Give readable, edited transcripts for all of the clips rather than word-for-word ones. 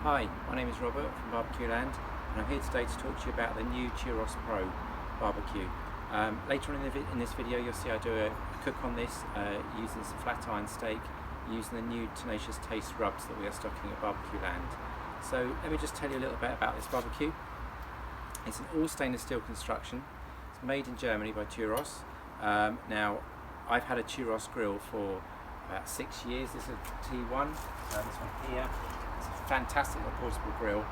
Hi, my name is Robert from Barbecue Land, and I'm here today to talk to you about the new Thuros Pro barbecue. Later on in this video you'll see I do a cook on this using some flat iron steak, using the new Tenacious Taste rubs that we are stocking at Barbecue Land. So let me just tell you a little bit about this barbecue. It's an all stainless steel construction. It's made in Germany by Thuros. Now I've had a Thuros grill for about 6 years. This is a T1, this one here. It's a fantastic portable grill.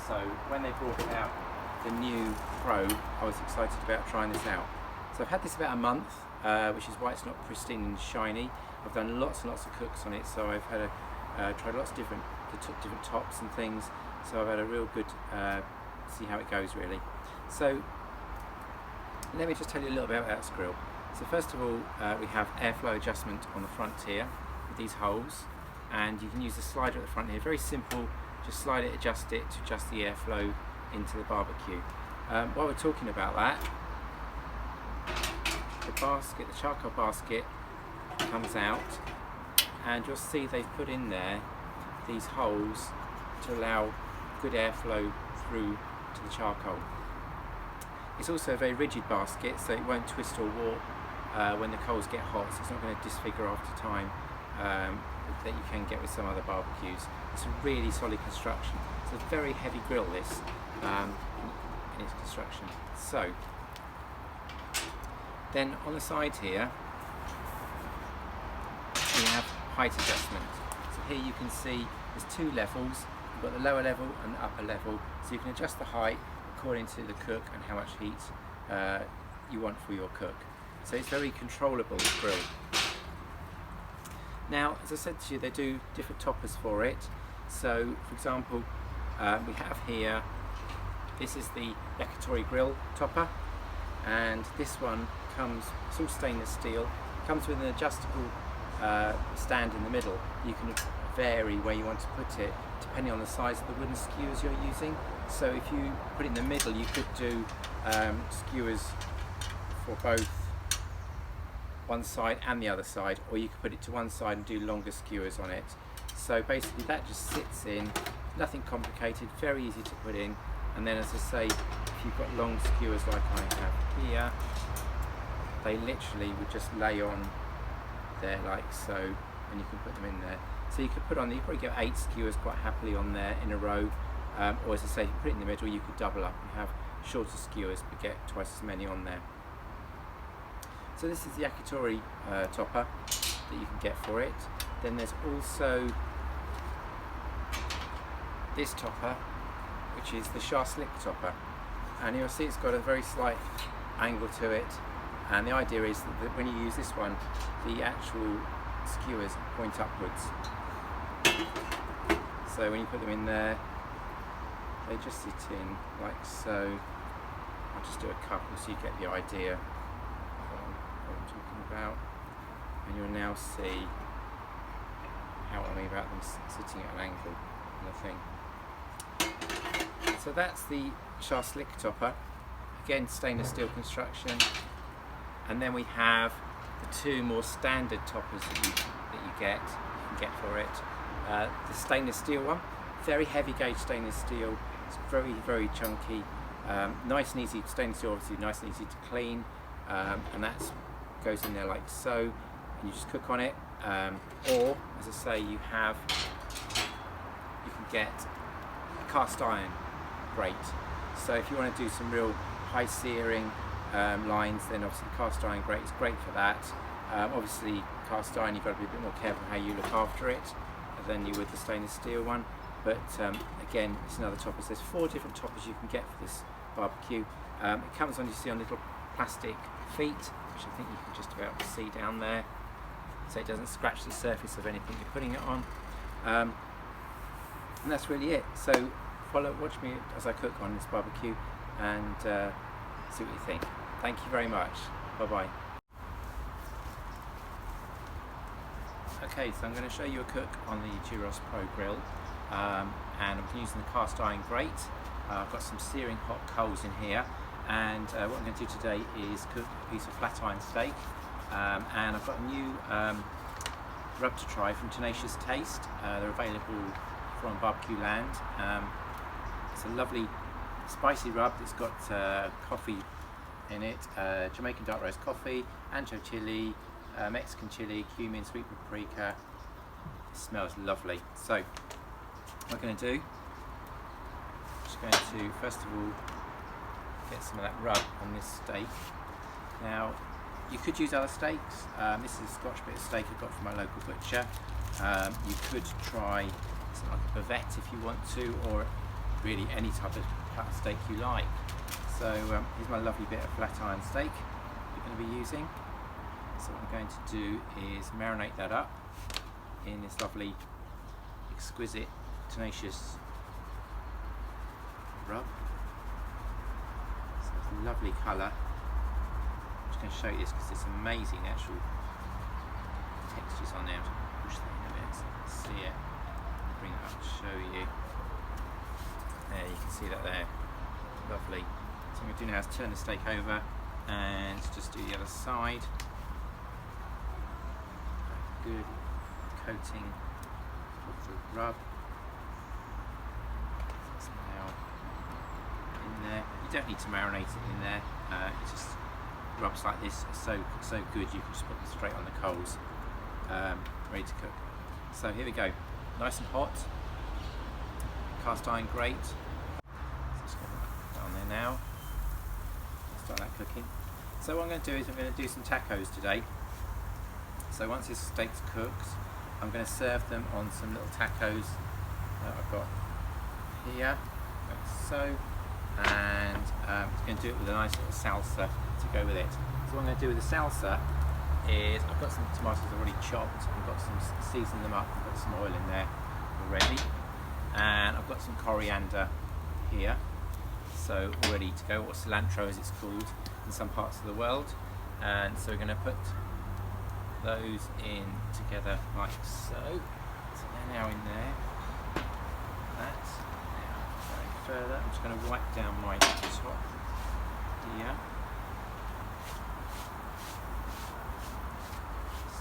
So when they brought out the new Pro, I was excited about trying this out. So I've had this about a month, which is why it's not pristine and shiny. I've done lots and lots of cooks on it, so I've had tried lots of different tops and things. So I've had a real good see how it goes really. So let me just tell you a little bit about this grill. So first of all, we have airflow adjustment on the front here with these holes, and you can use the slider at the front here. Very simple, just slide it, adjust it to adjust the airflow into the barbecue. While we're talking about that, the basket, the charcoal basket comes out, and you'll see they've put in there these holes to allow good airflow through to the charcoal. It's also a very rigid basket, so it won't twist or warp when the coals get hot, so it's not going to disfigure after time that you can get with some other barbecues. It's a really solid construction. It's a very heavy grill, this, in its construction. So then on the side here we have height adjustment. So here you can see there's two levels. You've got the lower level and the upper level, so you can adjust the height according to the cook and how much heat you want for your cook. So it's very controllable grill. Now, as I said to you, they do different toppers for it. So, for example, we have here, this is the Yakitori grill topper, and this one comes, it's all stainless steel, comes with an adjustable stand in the middle. You can vary where you want to put it depending on the size of the wooden skewers you're using. So if you put it in the middle, you could do skewers for both one side and the other side, or you could put it to one side and do longer skewers on it. So basically that just sits in, nothing complicated, very easy to put in. And then, as I say, if you've got long skewers like I have here, they literally would just lay on there like so, and you can put them in there. So you could put on, you probably get 8 skewers quite happily on there in a row, or as I say, if you put it in the middle, you could double up and have shorter skewers but get twice as many on there. So this is the Yakitori topper that you can get for it. Then there's also this topper, which is the Slick topper, and you'll see it's got a very slight angle to it, and the idea is that when you use this one, the actual skewers point upwards. So when you put them in there, they just sit in like so. I'll just do a couple so you get the idea of what I'm talking about, and you'll now see how I mean about them sitting at an angle on the thing. So that's the Slick topper, again stainless steel construction, and then we have the two more standard toppers that you can get for it. The stainless steel one, very heavy gauge stainless steel. It's very chunky, nice and easy. Stainless steel obviously nice and easy to clean, and that goes in there like so, and you just cook on it. Or as I say, you can get a cast iron grate. So if you want to do some real high searing lines, then obviously the cast iron grate is great for that. Obviously cast iron, you've got to be a bit more careful how you look after it than you would the stainless steel one. But again, it's another topper. So there's 4 different toppers you can get for this barbecue. It comes on, you see, on little plastic feet, which I think you can just about see down there, so it doesn't scratch the surface of anything you're putting it on. And that's really it. So watch me as I cook on this barbecue and see what you think. Thank you very much. Bye bye. Okay, so I'm going to show you a cook on the Thuros Pro grill, and I'm using the cast iron grate. I've got some searing hot coals in here, and what I'm going to do today is cook a piece of flat iron steak, and I've got a new rub to try from Tenacious Taste. They're available from Barbecue Land. It's a lovely spicy rub. It's got coffee in it, Jamaican dark roast coffee, ancho chili, Mexican chili, cumin, sweet paprika. It smells lovely. So what we're going to do, just going to first of all get some of that rub on this steak. Now you could use other steaks. This is a Scotch bit of steak I got from my local butcher. You could try something like a bavette if you want to, or really any type of cut steak you like. So here's my lovely bit of flat iron steak we're going to be using. So what I'm going to do is marinate that up in this lovely, exquisite, tenacious rub. So it's a lovely colour. I'm just going to show you this because it's amazing, the actual textures on there. I'm just going to push that in a bit so you can see it. Bring it up to show you. There, you can see that there. Lovely. So what I'm going to do now is turn the steak over and just do the other side. Good coating of the rub. It's now in there. You don't need to marinate it in there. It just rubs like this. It's so good. You can just put them straight on the coals, ready to cook. So here we go. Nice and hot. Cast iron grate. Just going to put that on there now. Start that cooking. So what I'm going to do is I'm going to do some tacos today. So once this steak's cooked, I'm going to serve them on some little tacos that I've got here, like so, and I'm going to do it with a nice little salsa to go with it. So what I'm going to do with the salsa is I've got some tomatoes already chopped, I've got some, seasoned them up, I've got some oil in there already, and I've got some coriander here, so all ready to go, or cilantro as it's called in some parts of the world. And so we're going to put those in together like so. So they're now in there. That's now going further. I'm just going to wipe down my top here.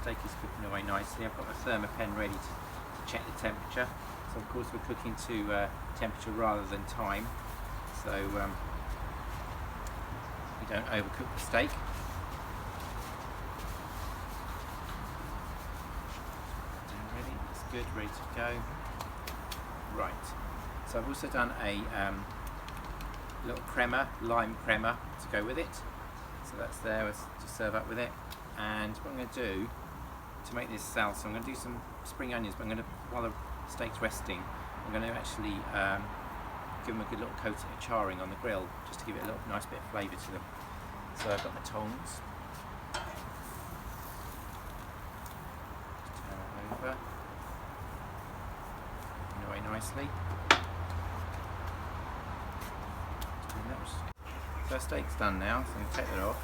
Steak is cooking away nicely. I've got my thermopen ready to check the temperature. So of course we're cooking to temperature rather than time. So we don't overcook the steak. Good, ready to go. Right, so I've also done a little crema, lime crema to go with it. So that's there to serve up with it. And what I'm going to do to make this salsa, I'm going to do some spring onions, but I'm going to, while the steak's resting, I'm going to actually give them a good little coat of charring on the grill, just to give it a little nice bit of flavour to them. So I've got my tongs. Just turn it over. Away nicely. So our steak's done now, so I'm going to take that off.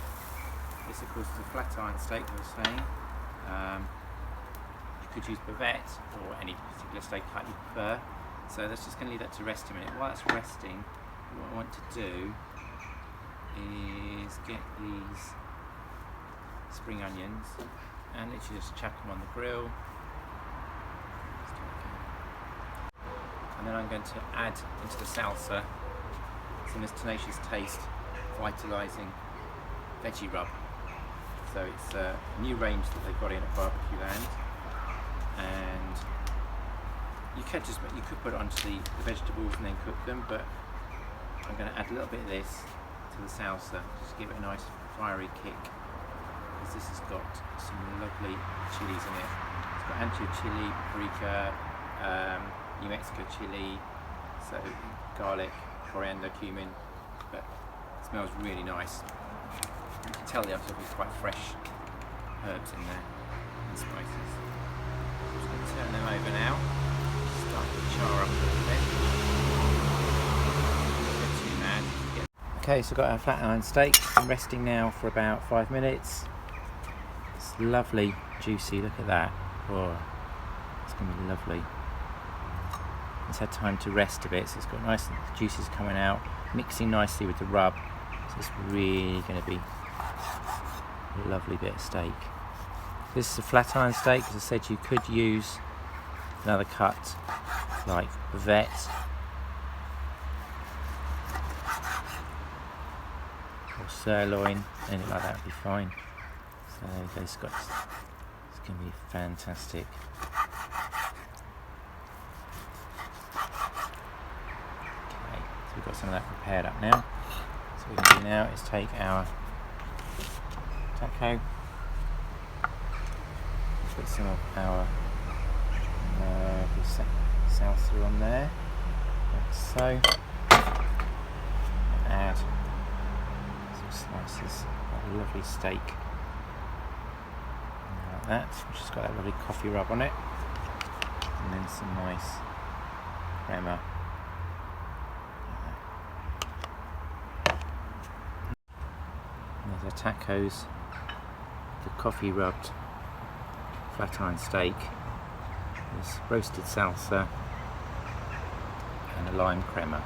This of course is a flat iron steak, I was saying. You could use bavette or any particular steak cut you prefer. So that's just going to leave that to rest a minute. While it's resting, what I want to do is get these spring onions and literally just chuck them on the grill. And then I'm going to add into the salsa some of this tenacious taste, vitalising veggie rub. So it's a new range that they've got in at Barbecue Land, and you could put it onto the vegetables and then cook them, but I'm going to add a little bit of this to the salsa just to give it a nice fiery kick, because this has got some lovely chilies in it. It's got ancho chili, paprika, New Mexico chili, so garlic, coriander, cumin, but it smells really nice. You can tell there's quite fresh herbs in there and spices. I'm just going to turn them over now. Start to char up a little bit. Don't get too mad. Okay, so I've got our flat iron steak. It's been resting now for about 5 minutes. It's lovely, juicy. Look at that. Oh, it's going to be lovely. It's had time to rest a bit, so it's got nice juices coming out, mixing nicely with the rub. So it's really going to be a lovely bit of steak. This is a flat iron steak. As I said, you could use another cut like vet or sirloin, anything like that would be fine. So there we go, it's going to be fantastic. Okay, so we've got some of that prepared up now. So what we can do now is take our taco, put some of our salsa on there, like so, and add some slices of a lovely steak, like that, which has got that lovely coffee rub on it, and then some nice crema. And there's our tacos, the coffee rubbed flat iron steak, this roasted salsa and a lime crema.